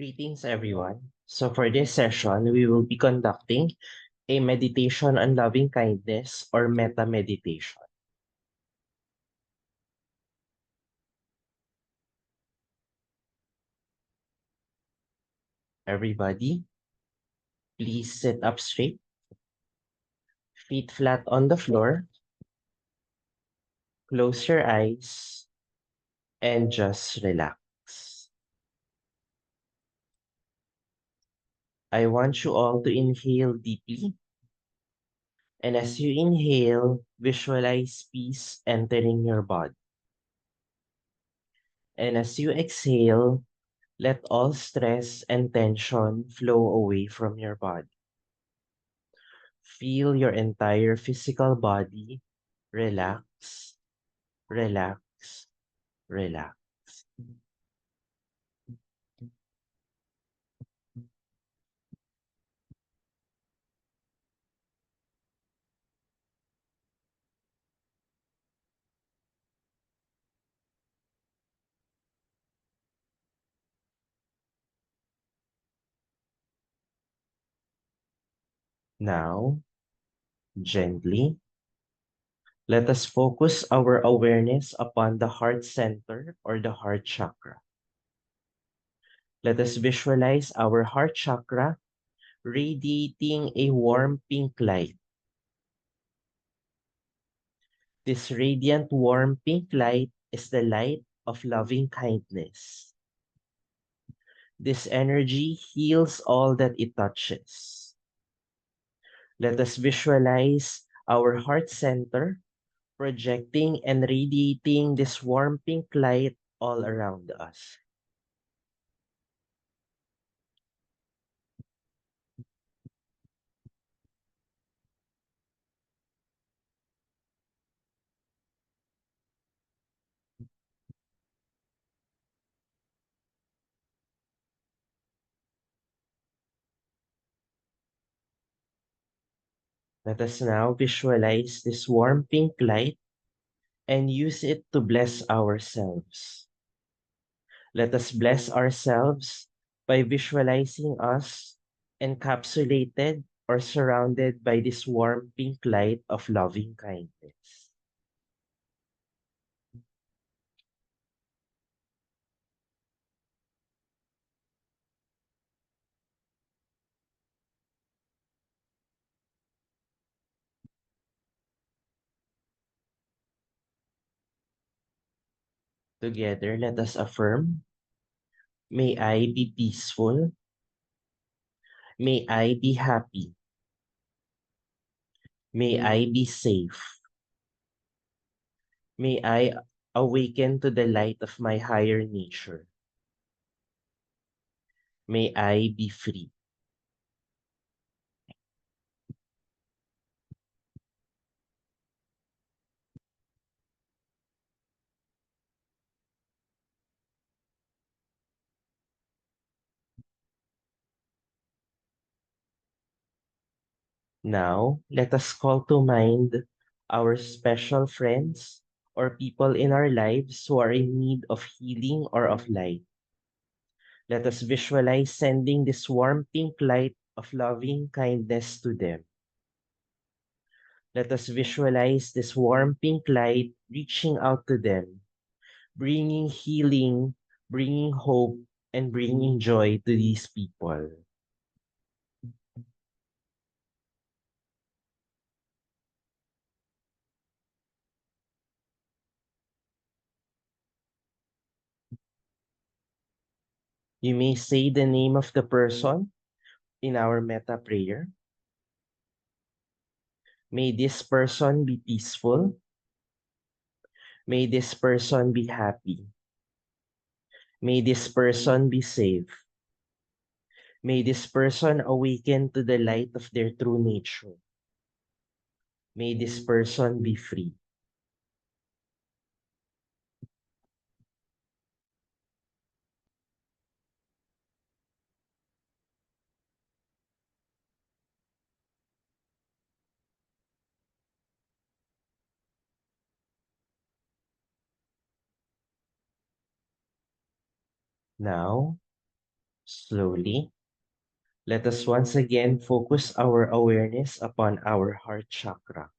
Greetings, everyone. So, for this session, we will be conducting a meditation on loving kindness or metta meditation. Everybody, please sit up straight, feet flat on the floor, close your eyes, and just relax. I want you all to inhale deeply, and as you inhale, visualize peace entering your body. And as you exhale, let all stress and tension flow away from your body. Feel your entire physical body relax, relax, relax. Now, gently, let us focus our awareness upon the heart center or the heart chakra. Let us visualize our heart chakra radiating a warm pink light. This radiant warm pink light is the light of loving kindness. This energy heals all that it touches. Let us visualize our heart center projecting and radiating this warm pink light all around us. Let us now visualize this warm pink light and use it to bless ourselves. Let us bless ourselves by visualizing us encapsulated or surrounded by this warm pink light of loving kindness. Together, let us affirm, may I be peaceful, may I be happy, may I be safe, may I awaken to the light of my higher nature, may I be free. Now, let us call to mind our special friends or people in our lives who are in need of healing or of light. Let us visualize sending this warm pink light of loving kindness to them. Let us visualize this warm pink light reaching out to them, bringing healing, bringing hope, and bringing joy to these people. You may say the name of the person in our metta prayer. May this person be peaceful. May this person be happy. May this person be safe. May this person awaken to the light of their true nature. May this person be free. Now, Slowly, let us once again focus our awareness upon our heart chakra.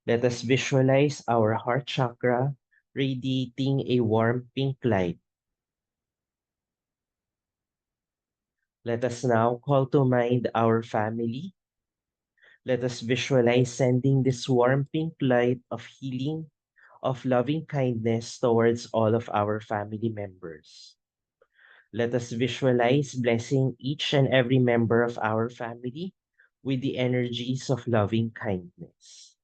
Let us visualize our heart chakra radiating a warm pink light. Let us now call to mind our family. Let us visualize sending this warm pink light of healing, of loving kindness towards all of our family members. Let us visualize blessing each and every member of our family with the energies of loving kindness.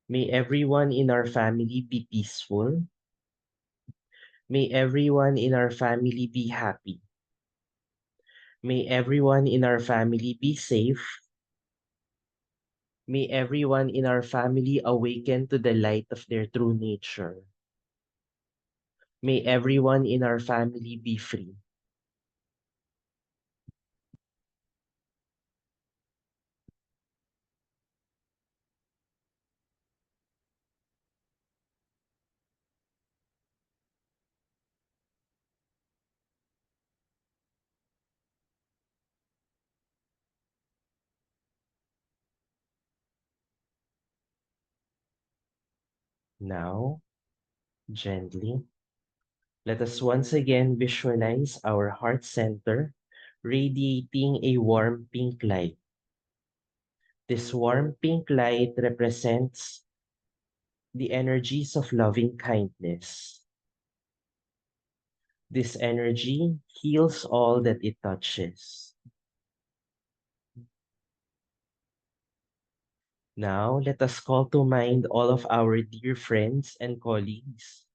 May everyone in our family be peaceful. May everyone in our family be happy. May everyone in our family be safe. May everyone in our family awaken to the light of their true nature. May everyone in our family be free. Now, gently, let us once again visualize our heart center radiating a warm pink light. This warm pink light represents the energies of loving kindness. This energy heals all that it touches. Now, let us call to mind all of our dear friends and colleagues.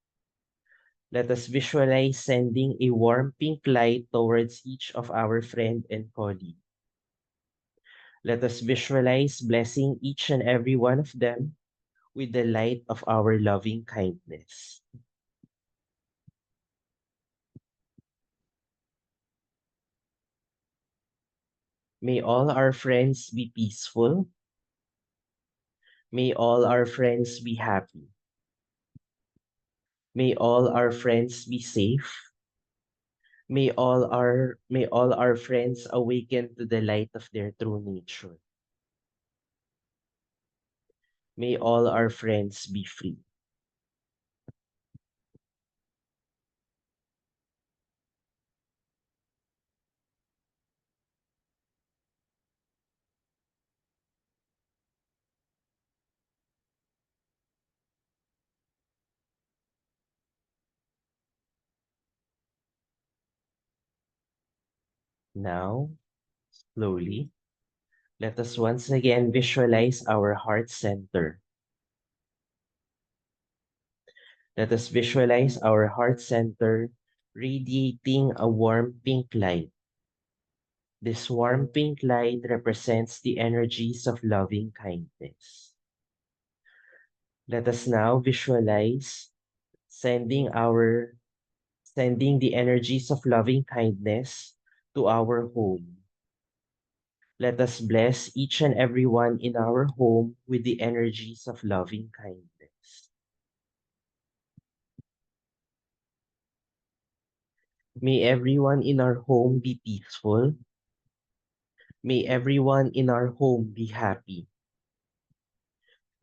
Let us visualize sending a warm pink light towards each of our friend and colleague. Let us visualize blessing each and every one of them with the light of our loving kindness. May all our friends be peaceful. May all our friends be happy. May all our friends be safe. May all our friends awaken to the light of their true nature. May all our friends be free. Now, slowly, let us once again visualize our heart center. Let us visualize our heart center radiating a warm pink light. This warm pink light represents the energies of loving kindness. Let us now visualize sending the energies of loving kindness to our home. Let us bless each and every one in our home with the energies of loving kindness. May everyone in our home be peaceful. May everyone in our home be happy.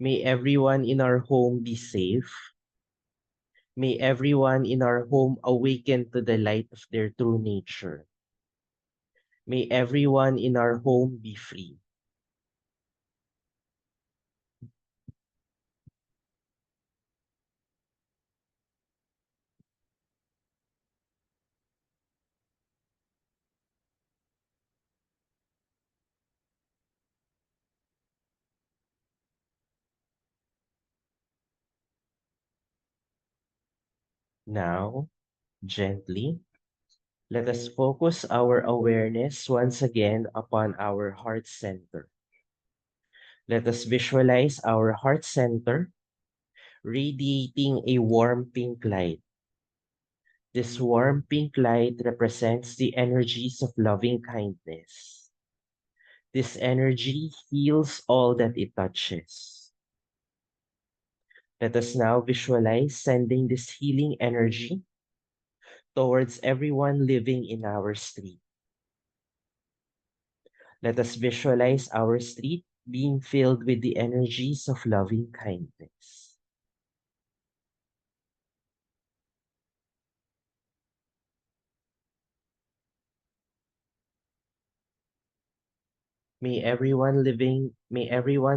May everyone in our home be safe. May everyone in our home awaken to the light of their true nature. May everyone in our home be free. Now, gently, let us focus our awareness once again upon our heart center. Let us visualize our heart center radiating a warm pink light. This warm pink light represents the energies of loving kindness. This energy heals all that it touches. Let us now visualize sending this healing energy towards everyone living in our street. Let us visualize our street being filled with the energies of loving kindness. May everyone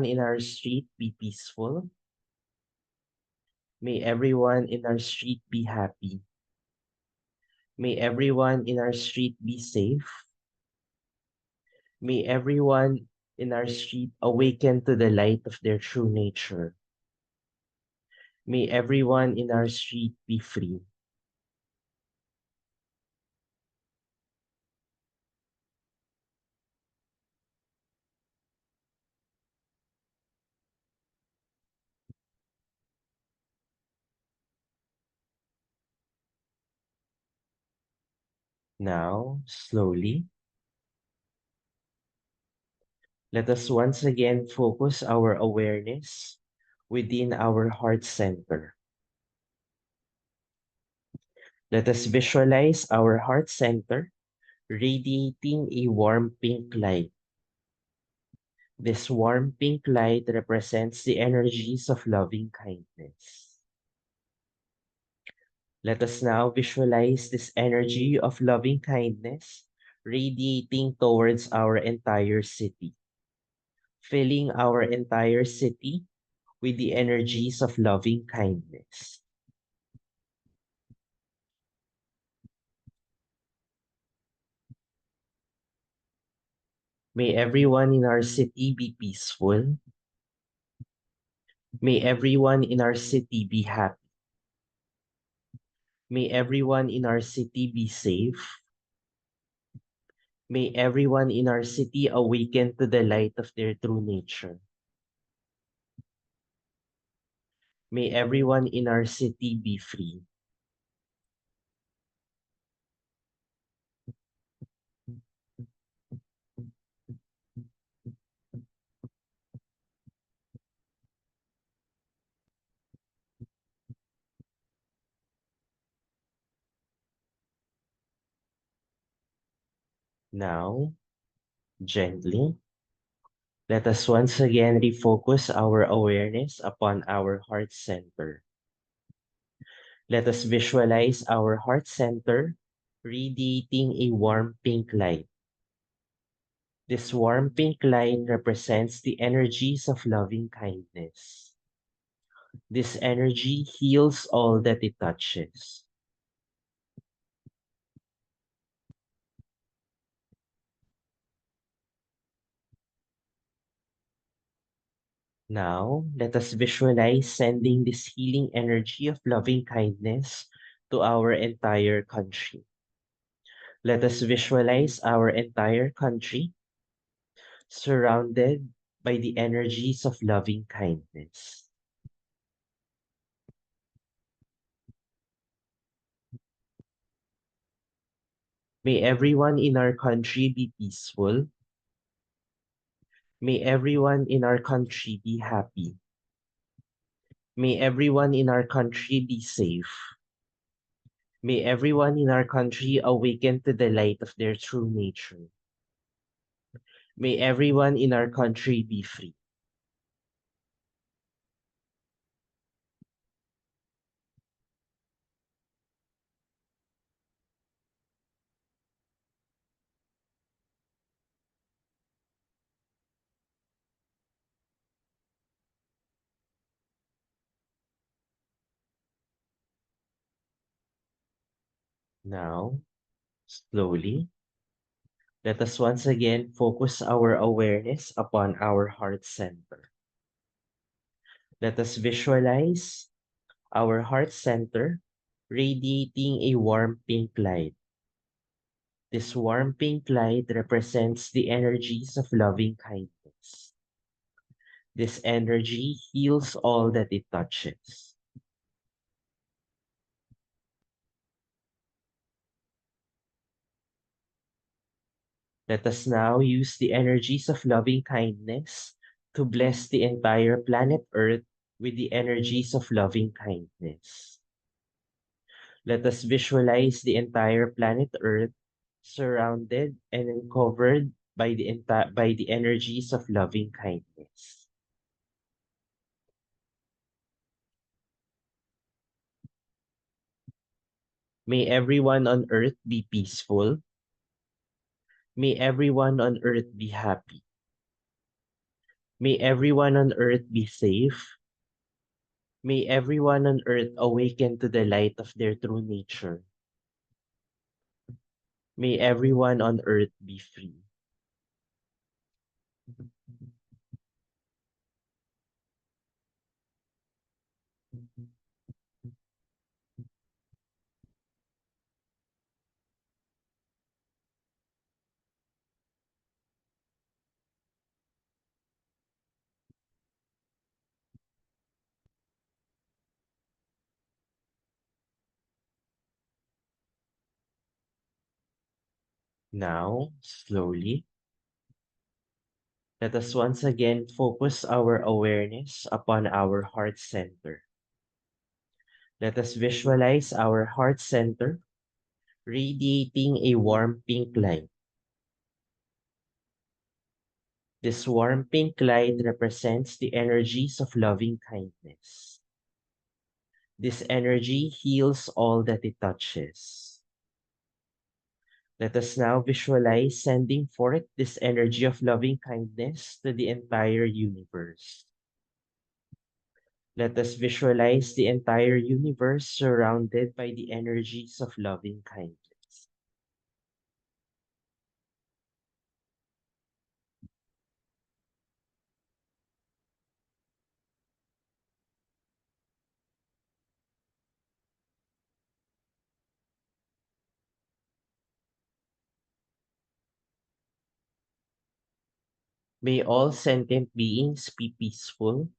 in our street be peaceful. May everyone in our street be happy. May everyone in our street be safe. May everyone in our street awaken to the light of their true nature. May everyone in our street be free. Now, slowly, let us once again focus our awareness within our heart center. Let us visualize our heart center radiating a warm pink light. This warm pink light represents the energies of loving kindness. Let us now visualize this energy of loving kindness radiating towards our entire city, filling our entire city with the energies of loving kindness. May everyone in our city be peaceful. May everyone in our city be happy. May everyone in our city be safe. May everyone in our city awaken to the light of their true nature. May everyone in our city be free. Now, gently, let us once again refocus our awareness upon our heart center. Let us visualize our heart center radiating a warm pink light. This warm pink light represents the energies of loving kindness. This energy heals all that it touches. Now, let us visualize sending this healing energy of loving kindness to our entire country. Let us visualize our entire country surrounded by the energies of loving kindness. May everyone in our country be peaceful. May everyone in our country be happy. May everyone in our country be safe. May everyone in our country awaken to the light of their true nature. May everyone in our country be free. Now, slowly, let us once again focus our awareness upon our heart center. Let us visualize our heart center radiating a warm pink light. This warm pink light represents the energies of loving kindness. This energy heals all that it touches. Let us now use the energies of loving kindness to bless the entire planet Earth with the energies of loving kindness. Let us visualize the entire planet Earth surrounded and covered by by the energies of loving kindness. May everyone on Earth be peaceful. May everyone on Earth be happy. May everyone on Earth be safe. May everyone on Earth awaken to the light of their true nature. May everyone on Earth be free. Now, slowly, let us once again focus our awareness upon our heart center. Let us visualize our heart center radiating a warm pink light. This warm pink light represents the energies of loving kindness. This energy heals all that it touches. Let us now visualize sending forth this energy of loving kindness to the entire universe. Let us visualize the entire universe surrounded by the energies of loving kindness. May all sentient beings be peaceful.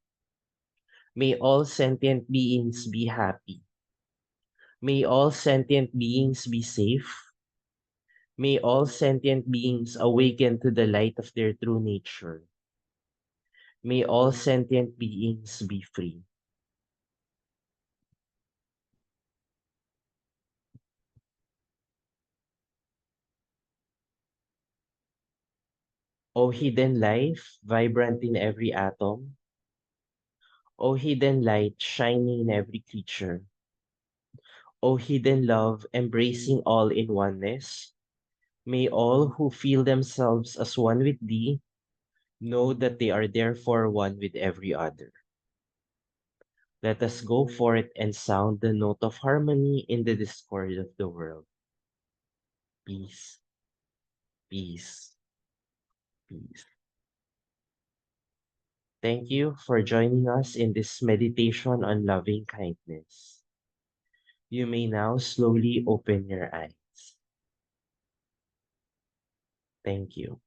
May all sentient beings be happy. May all sentient beings be safe. May all sentient beings awaken to the light of their true nature. May all sentient beings be free. O hidden life, vibrant in every atom. O hidden light, shining in every creature. O hidden love, embracing all in oneness. May all who feel themselves as one with thee know that they are therefore one with every other. Let us go forth and sound the note of harmony in the discord of the world. Peace, peace, peace. Thank you for joining us in this meditation on loving kindness. You may now slowly open your eyes. Thank you.